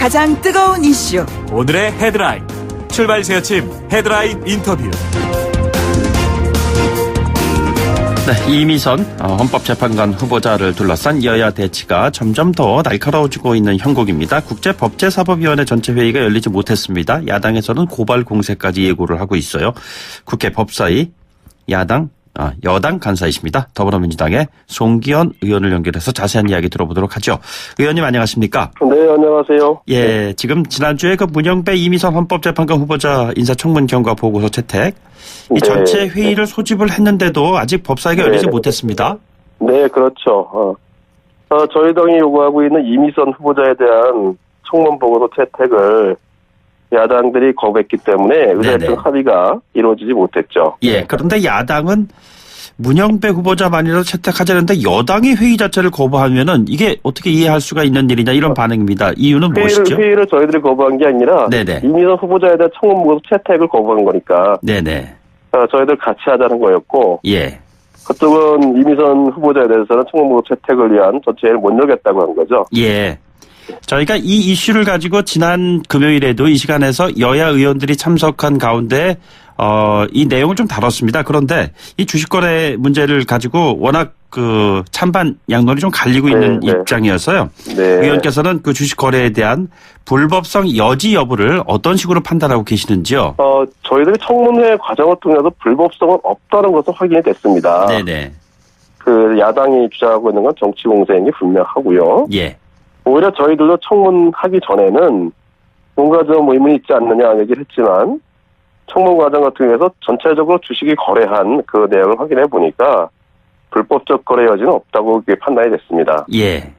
가장 뜨거운 이슈. 오늘의 헤드라인. 출발 새아침 헤드라인 인터뷰. 네, 이미선 헌법재판관 후보자를 둘러싼 여야 대치가 점점 더 날카로워지고 있는 형국입니다. 국제법제사법위원회 전체 회의가 열리지 못했습니다. 야당에서는 고발 공세까지 예고를 하고 있어요. 국회 법사위 여당 간사이십니다. 더불어민주당의 송기현 의원을 연결해서 자세한 이야기 들어보도록 하죠. 의원님 안녕하십니까? 네, 안녕하세요. 예, 지금 지난주에 그 문영배 이미선 헌법재판관 후보자 인사청문 경과 보고서 채택 이 전체 회의를 소집을 했는데도 아직 법사위가 열리지 못했습니다. 네, 그렇죠. 저희 당이 요구하고 있는 이미선 후보자에 대한 청문 보고서 채택을 야당들이 거부했기 때문에 의사협정 합의가 이루어지지 못했죠. 예, 그런데 야당은 문영배 후보자만이라도 채택하자는데 여당이 회의 자체를 거부하면은 이게 어떻게 이해할 수가 있는 일이냐 이런 반응입니다. 이유는 무엇이죠? 회의를 저희들이 거부한 게 아니라 이미선 후보자에 대한 청문 보고서 채택을 거부한 거니까. 네네. 저희들 같이 하자는 거였고. 예. 그쪽은 이미선 후보자에 대해서는 청문 보고서 채택을 위한 전체를 못 열겠다고 한 거죠. 예. 저희가 이 이슈를 가지고 지난 금요일에도 이 시간에서 여야 의원들이 참석한 가운데 이 내용을 좀 다뤘습니다. 그런데 이 주식거래 문제를 가지고 워낙 그 찬반 양론이 좀 갈리고 있는 입장이어서요. 의원께서는 그 주식거래에 대한 불법성 여지 여부를 어떤 식으로 판단하고 계시는지요? 저희들이 청문회 과정을 통해서 불법성은 없다는 것은 확인이 됐습니다. 네네. 그 야당이 주장하고 있는 건 정치 공세임이 분명하고요. 예. 오히려 저희들도 청문하기 전에는 뭔가 좀 의문이 있지 않느냐 얘기를 했지만 청문 과정 같은 경우에서 전체적으로 주식이 거래한 그 내용을 확인해 보니까 불법적 거래 여지는 없다고 판단이 됐습니다. 예.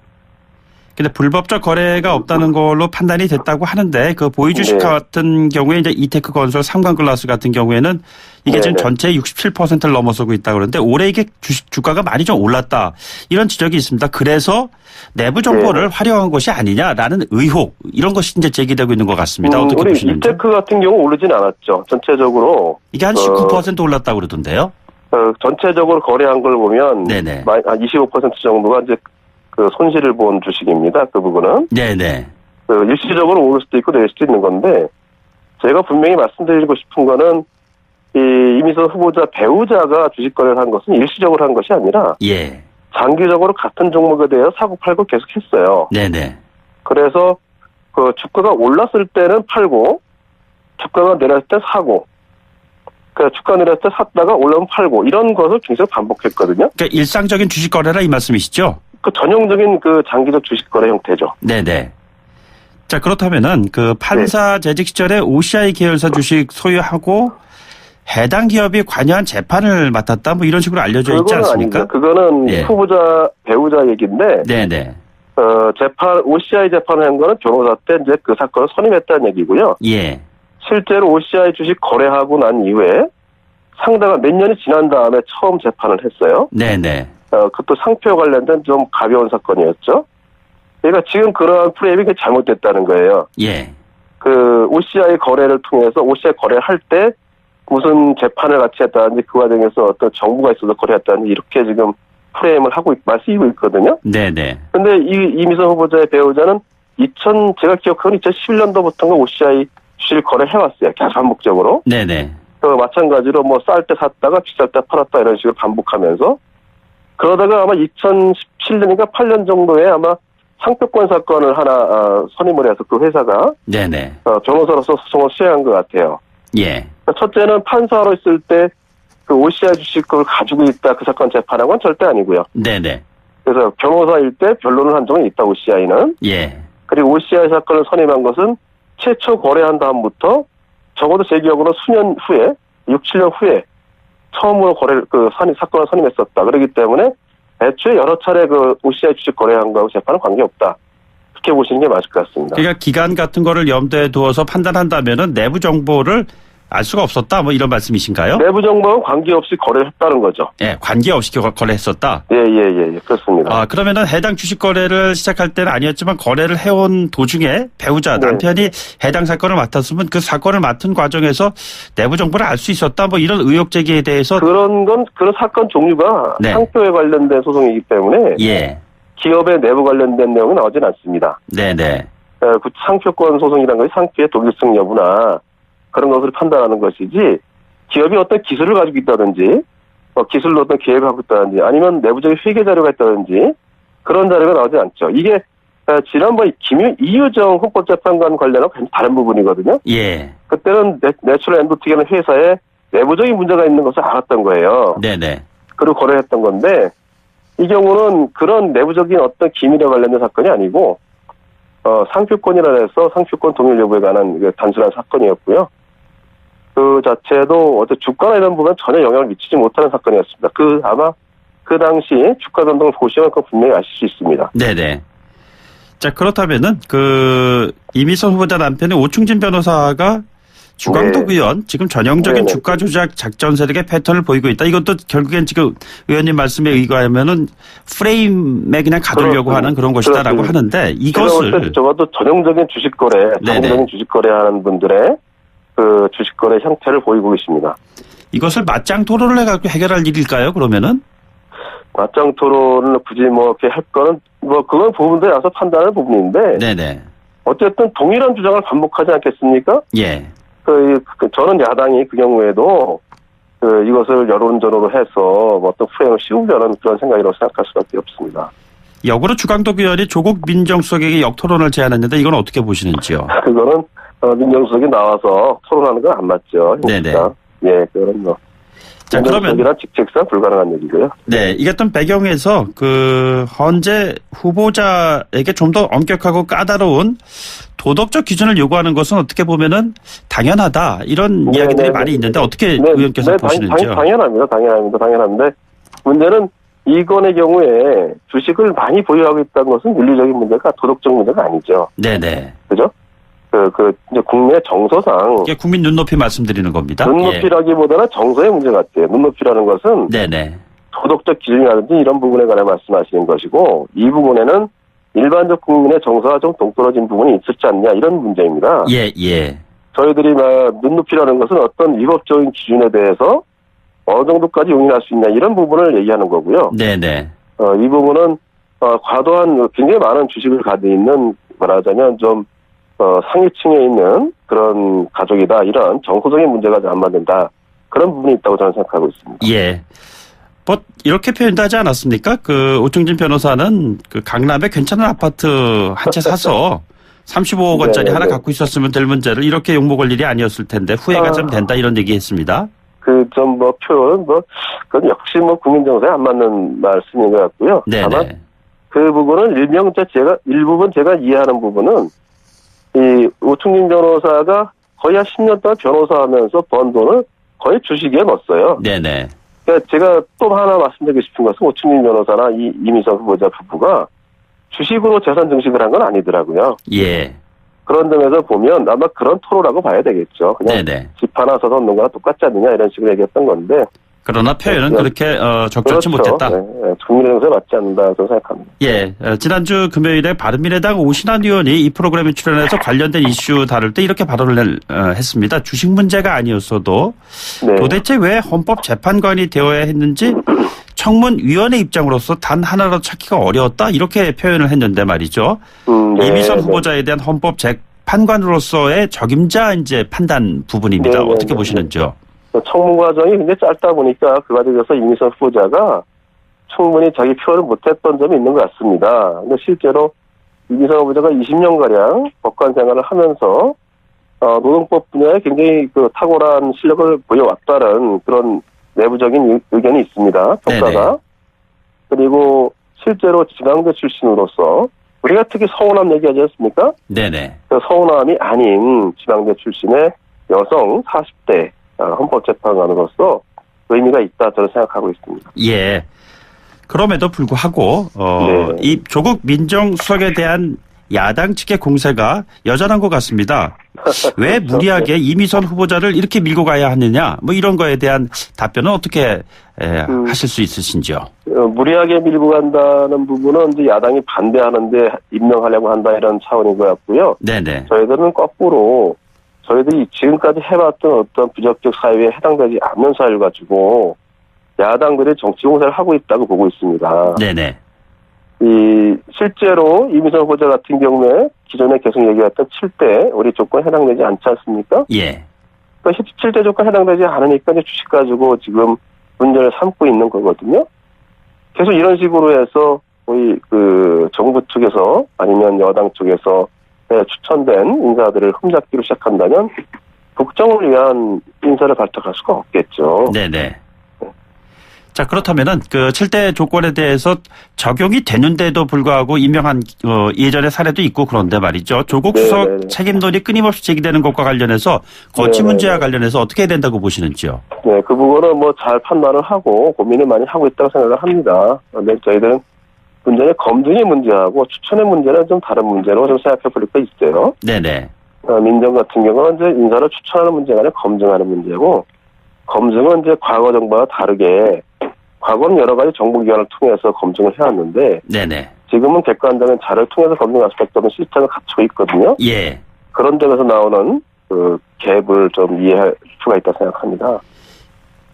근데 불법적 거래가 없다는 걸로 판단이 됐다고 하는데 그 보이주식 같은 경우에 이제 이테크 건설, 삼광글라스 같은 경우에는 이게 지금 전체의 67%를 넘어서고 있다 그러는데 올해 이게 주가가 많이 좀 올랐다 이런 지적이 있습니다. 그래서 내부 정보를 활용한 것이 아니냐라는 의혹 이런 것이 이제 제기되고 있는 것 같습니다. 어떻게 우리 보시는지? 이테크 같은 경우 오르진 않았죠. 전체적으로 이게 한 19% 올랐다고 그러던데요. 전체적으로 거래한 걸 보면 한 25% 정도가 이제 그 손실을 본 주식입니다. 그 부분은. 네네. 일시적으로 오를 수도 있고 내릴 수도 있는 건데 제가 분명히 말씀드리고 싶은 거는 이 이미선 후보자 배우자가 주식 거래를 한 것은 일시적으로 한 것이 아니라 장기적으로 같은 종목에 대해서 사고 팔고 계속 했어요. 네네. 그래서 그 주가가 올랐을 때는 팔고 주가가 내렸을 때 사고 그 주가 내렸을 때 샀다가 올라오면 팔고 이런 것을 계속 반복했거든요. 그러니까 일상적인 주식 거래라 이 말씀이시죠? 그 전형적인 그 장기적 주식 거래 형태죠. 네네. 자, 그렇다면은 그 판사 재직 시절에 OCI 계열사 주식 소유하고 해당 기업이 관여한 재판을 맡았다 뭐 이런 식으로 알려져 있지 않습니까? 아니죠. 그거는 후보자 배우자 얘기인데. 네네. OCI 재판을 한 거는 변호사 때 이제 그 사건을 선임했다는 얘기고요. 예. 실제로 OCI 주식 거래하고 난 이후에 상당한 몇 년이 지난 다음에 처음 재판을 했어요. 네네. 그것도 상표 관련된 좀 가벼운 사건이었죠. 그러니까 지금 그러한 프레임이 잘못됐다는 거예요. 예. 그 OCI 거래를 통해서 OCI 거래를 할 때 무슨 재판을 같이 했다든지 그 과정에서 어떤 정부가 있어서 거래했다든지 이렇게 지금 프레임을 말씀하고 있거든요. 네네. 근데 이미선 후보자의 배우자는 제가 기억하는 2011년도부터인가 OCI 주식을 거래해왔어요. 계속 반복적으로. 네네. 마찬가지로 뭐 쌀 때 샀다가 비쌀 때 팔았다 이런 식으로 반복하면서 그러다가 아마 2017년인가 8년 정도에 아마 상표권 사건을 하나 선임을 해서 그 회사가 변호사로서 소송을 수행한 것 같아요. 예. 첫째는 판사로 있을 때 그 OCI 주식을 가지고 있다 그 사건 재판한 건 절대 아니고요. 네네. 그래서 변호사일 때 변론을 한 적은 있다 OCI는. 예. 그리고 OCI 사건을 선임한 것은 최초 거래한 다음부터 적어도 제 기억으로 수년 후에 6, 7년 후에 처음으로 사건을 선임했었다. 그렇기 때문에 애초에 여러 차례 그 OCI 주식 거래한 거하고 재판은 관계없다. 그렇게 보시는 게 맞을 것 같습니다. 그러니까 기간 같은 거를 염두에 두어서 판단한다면은 내부 정보를 알 수가 없었다 뭐 이런 말씀이신가요? 내부 정보는 관계없이 거래를 했다는 거죠. 예, 관계없이 거래했었다. 예, 그렇습니다. 그러면은 해당 주식 거래를 시작할 때는 아니었지만 거래를 해온 도중에 배우자 남편이 해당 사건을 맡았으면 그 사건을 맡은 과정에서 내부 정보를 알 수 있었다 뭐 이런 의혹 제기에 대해서 그런 사건 종류가 상표에 관련된 소송이기 때문에 기업의 내부 관련된 내용은 나오진 않습니다. 네네. 상표권 소송이라는 것이 상표의 독일성 여부나 그런 것을 판단하는 것이지 기업이 어떤 기술을 가지고 있다든지 기술로 어떤 계획을 하고 있다든지 아니면 내부적인 회계 자료가 있다든지 그런 자료가 나오지 않죠. 이게 지난번 이유정 헌법재판관 관련하고 다른 부분이거든요. 예. 그때는 내추럴 엔도틱이라는 회사에 내부적인 문제가 있는 것을 알았던 거예요. 네네. 그리고 거래했던 건데 이 경우는 그런 내부적인 어떤 기밀에 관련된 사건이 아니고 상표권이라 해서 상표권 동일 여부에 관한 단순한 사건이었고요. 그 자체도 어떤 주가나 이런 부분은 전혀 영향을 미치지 못하는 사건이었습니다. 아마 그 당시 주가 변동을 보시면 분명히 아실 수 있습니다. 네네. 자, 그렇다면은 이미선 후보자 남편의 오충진 변호사가 주광덕 의원 지금 전형적인 네네. 주가 조작 작전 세력의 패턴을 보이고 있다. 이것도 결국엔 지금 의원님 말씀에 의거하면은 프레임에 그냥 가두려고 하는 그런 것이다라고 하는데 이것을 적어도 전형적인 주식거래, 전형적인 주식거래하는 분들의 그 주식거래 형태를 보이고 있습니다. 이것을 맞짱 토론을 해갖고 해결할 일일까요? 그러면은 맞짱 토론을 굳이 이렇게 할 거는 그건 부분들에 와서 판단할 부분인데 네네. 어쨌든 동일한 주장을 반복하지 않겠습니까? 예. 저는 야당이 그 경우에도 이것을 여론전으로 해서 어떤 프레임을 씌우려는 그런 생각이라고 생각할 수밖에 없습니다. 역으로 주광덕 의원이 조국 민정수석에게 역토론을 제안했는데 이건 어떻게 보시는지요? 그거는 민정수석이 나와서 토론하는 건 안 맞죠. 네네. 예, 그건 자, 그러면 직책상 불가능한 얘기고요. 네, 이랬던 배경에서 헌재 후보자에게 좀 더 엄격하고 까다로운 도덕적 기준을 요구하는 것은 어떻게 보면은 당연하다 이런 이야기들이 많이 있는데 어떻게 의원께서 보시는지요? 당연한데 문제는 이 건의 경우에 주식을 많이 보유하고 있다는 것은 윤리적인 문제가 도덕적 문제가 아니죠. 네네. 그죠? 이제 국내 정서상. 이게 국민 눈높이 말씀드리는 겁니다. 눈높이라기보다는 정서의 문제 같아요. 눈높이라는 것은. 네네. 도덕적 기준이라든지 이런 부분에 관해 말씀하시는 것이고, 이 부분에는 일반적 국민의 정서가 좀 동떨어진 부분이 있었지 않냐, 이런 문제입니다. 예, 예. 저희들이 눈높이라는 것은 어떤 위법적인 기준에 대해서 어느 정도까지 용인할 수 있냐, 이런 부분을 얘기하는 거고요. 네네. 이 부분은, 과도한, 굉장히 많은 주식을 가지고 있는, 말하자면 좀, 상위층에 있는 그런 가족이다. 이런 정서적인 문제가 안 맞는다. 그런 부분이 있다고 저는 생각하고 있습니다. 예. 이렇게 표현도 하지 않았습니까? 오충진 변호사는 강남에 괜찮은 아파트 한 채 사서 35억 원짜리 하나 갖고 있었으면 될 문제를 이렇게 욕먹을 일이 아니었을 텐데 후회가 좀 된다 이런 얘기 했습니다. 표현, 그건 역시 국민정서에 안 맞는 말씀인 것 같고요. 네네. 다만 그 부분은 일부분 제가 이해하는 부분은 이 오충진 변호사가 거의 한 10년 동안 변호사하면서 번 돈을 거의 주식에 넣었어요. 네네. 그러니까 제가 또 하나 말씀드리고 싶은 것은 오충진 변호사나 이미선 후보자 부부가 주식으로 재산 증식을 한 건 아니더라고요. 예. 그런 점에서 보면 아마 그런 토로라고 봐야 되겠죠. 그냥 네네. 집 하나 사서 넣는 거랑 똑같지 않느냐 이런 식으로 얘기했던 건데. 그러나 표현은 그렇게 적절치 그렇죠. 못했다. 네, 국민의 정서에 맞지 않는다 저는 생각합니다. 예, 지난주 금요일에 바른미래당 오신환 의원이 이 프로그램에 출연해서 관련된 이슈 다룰 때 이렇게 발언을 했습니다. 주식 문제가 아니었어도 네. 도대체 왜 헌법재판관이 되어야 했는지 청문위원회 입장으로서 단 하나라도 찾기가 어려웠다 이렇게 표현을 했는데 말이죠. 네, 이미선 후보자에 대한 헌법재판관으로서의 적임자 이제 판단 부분입니다. 네, 어떻게 보시는지요? 청문 과정이 굉장히 짧다 보니까 그 과정에서 이미선 후보자가 충분히 자기 표현을 못했던 점이 있는 것 같습니다. 근데 실제로 이미선 후보자가 20년가량 법관 생활을 하면서 노동법 분야에 굉장히 탁월한 실력을 보여왔다는 그런 내부적인 의견이 있습니다. 평가가. 네네. 그리고 실제로 지방대 출신으로서 우리가 특히 서운함 얘기하지 않습니까? 네네. 그 서운함이 아닌 지방대 출신의 여성 40대 헌법재판관으로서 의미가 있다 저는 생각하고 있습니다. 예. 그럼에도 불구하고 네. 이 조국 민정수석에 대한 야당 측의 공세가 여전한 것 같습니다. 왜 무리하게 이미선 후보자를 이렇게 밀고 가야 하느냐 이런 거에 대한 답변은 어떻게 하실 수 있으신지요? 무리하게 밀고 간다는 부분은 이제 야당이 반대하는데 임명하려고 한다 이런 차원인 것 같고요. 네네. 저희들은 거꾸로 저희들이 지금까지 해왔던 어떤 부적격 사유에 해당되지 않는 사유를 가지고 야당들이 정치 공세를 하고 있다고 보고 있습니다. 네네. 실제로 이미선 후보자 같은 경우에 기존에 계속 얘기했던 7대 우리 조건에 해당되지 않지 않습니까? 예. 그러니까 7대 조건에 해당되지 않으니까 이제 주식 가지고 지금 문제를 삼고 있는 거거든요. 계속 이런 식으로 해서 거의 그 정부 측에서 아니면 여당 쪽에서 추천된 인사들을 흠잡기로 시작한다면 국정을 위한 인사를 발탁할 수가 없겠죠. 네네. 자, 그렇다면은 그 7대 조건에 대해서 적용이 되는데도 불구하고 임명한 예전의 사례도 있고 그런데 말이죠. 조국 수석 네네네. 책임론이 끊임없이 제기되는 것과 관련해서 거치 네네네. 문제와 관련해서 어떻게 해야 된다고 보시는지요? 네, 그 부분은 뭐 잘 판단을 하고 고민을 많이 하고 있다고 생각을 합니다. 근데 저희들은 문제는 검증의 문제하고 추천의 문제는 좀 다른 문제로 좀 생각해 볼 거 있어요. 네네. 민정 같은 경우는 이제 인사를 추천하는 문제가 아니라 검증하는 문제고, 검증은 이제 과거 정부와 다르게 과거는 여러 가지 정보기관을 통해서 검증을 해왔는데 네네. 지금은 객관적인 자료를 통해서 검증할 수밖에 없는 시스템을 갖추고 있거든요. 예. 그런 점에서 나오는 그 갭을 좀 이해할 필요가 있다고 생각합니다.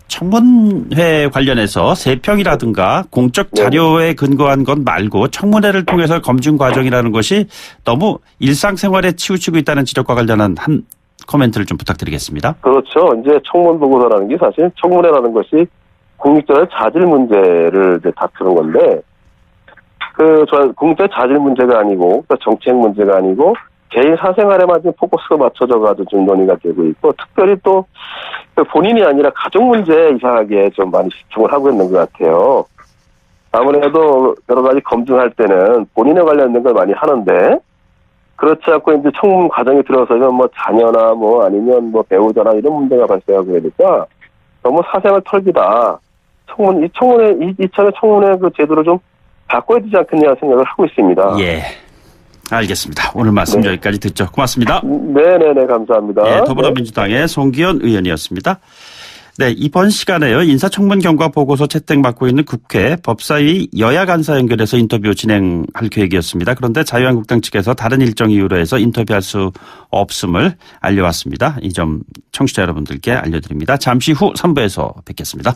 청문회 관련해서 세평이라든가 공적 자료에 근거한 것 말고 청문회를 통해서 검증 과정이라는 것이 너무 일상생활에 치우치고 있다는 지적과 관련한 한 코멘트를 좀 부탁드리겠습니다. 그렇죠. 이제 청문 보고서라는 게 사실 청문회라는 것이 국민들의 자질 문제를 이제 다투는 건데, 국민들의 자질 문제가 아니고, 정책 문제가 아니고, 개인 사생활에만 지금 포커스가 맞춰져가지고 좀 논의가 되고 있고, 특별히 또 본인이 아니라 가족 문제에 이상하게 좀 많이 집중을 하고 있는 것 같아요. 아무래도 여러 가지 검증할 때는 본인에 관련된 걸 많이 하는데, 그렇지 않고 이제 청문 과정에 들어서면 뭐 자녀나 뭐 아니면 뭐 배우자나 이런 문제가 발생하고 하니까 너무 사생활 털기다. 이참에 청문회 그 제도를 좀 바꿔야 되지 않겠냐 생각을 하고 있습니다. 예. 알겠습니다. 오늘 말씀 네. 여기까지 듣죠. 고맙습니다. 네네네, 감사합니다. 예, 더불어민주당의 송기현 의원이었습니다. 네, 이번 시간에요. 인사청문 경과 보고서 채택받고 있는 국회 법사위 여야 간사 연결해서 인터뷰 진행할 계획이었습니다. 그런데 자유한국당 측에서 다른 일정 이유로 해서 인터뷰할 수 없음을 알려왔습니다. 이 점 청취자 여러분들께 알려드립니다. 잠시 후 3부에서 뵙겠습니다.